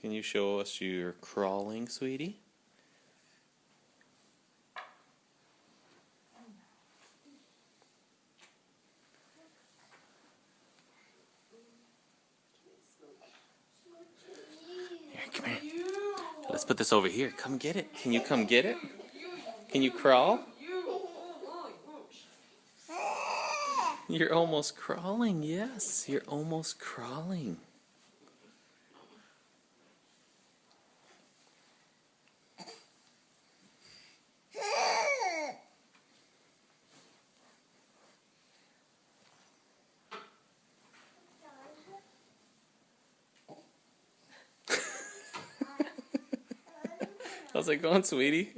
Can you show us your crawling, sweetie? Here, come here. Let's put this over here. Come get it. Can you come get it? Can you crawl? You're almost crawling. Yes, you're almost crawling. How's it going, sweetie?